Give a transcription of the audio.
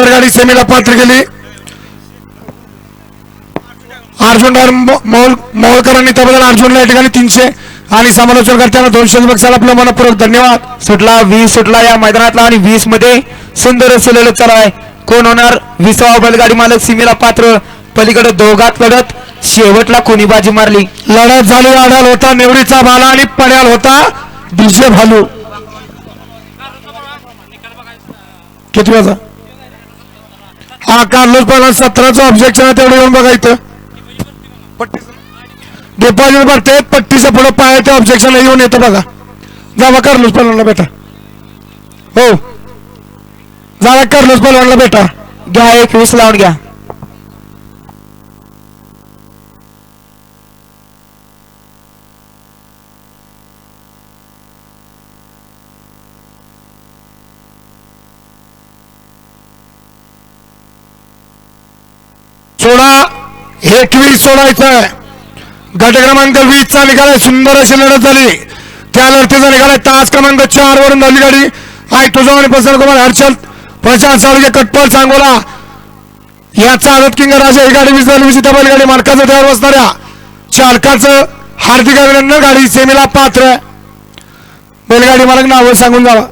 गाडी सेमीला पात्र केली। अर्जुन मोहोळकरांनी त्याबद्दल अर्जुनला या ठिकाणी 300 आणि समालोचन करताना 200 बक्षाला आपलं मनपूर्वक धन्यवाद। सुटला 20 सुटला या मैदानातला आणि 20 मध्ये सुंदर असं लढत चालू आहे। कोण होणार 20वा बैलगाडी मालक सीमेला पात्र। पलीकडे दोघात लढत शेवटला कोणी बाजी मारली। लढत झाली आढाल होता निवडीचा भाला आणि पड्याल होता डीजे भालू। किती वाजा हा कार्लोस पहिला 17चं ऑब्जेक्शन आहे तेवढं येऊन बघा इथं डिपॉझिट भरते पट्टीच्या पुढे पाय ते ऑब्जेक्शन येऊन येतं बघा। जावा कार्लोस पहिला बेटा हो जावा कार्लोस पहिला बेटा घ्या 21 लावून घ्या। सोळा 21 सोडायचं गट क्रमांक 20 चा निघाला। सुंदर अशी लढत झाली त्या लढतीचा निघाला तास क्रमांक 4 वरून झाली गाडी आई तुझा आणि प्रसन्न कुमार हर्षल प्रशांत साळुंखे कटपळ सांगोला याचा आदत किंग राजा ही गाडी विजेता बैलगाडी मालकाचं त्यावर बसणाऱ्या चालकाचं हार्दिक अभिनंदन। गाडी सेमीला पात्र बैलगाडी मालक नाव सांगून जावा।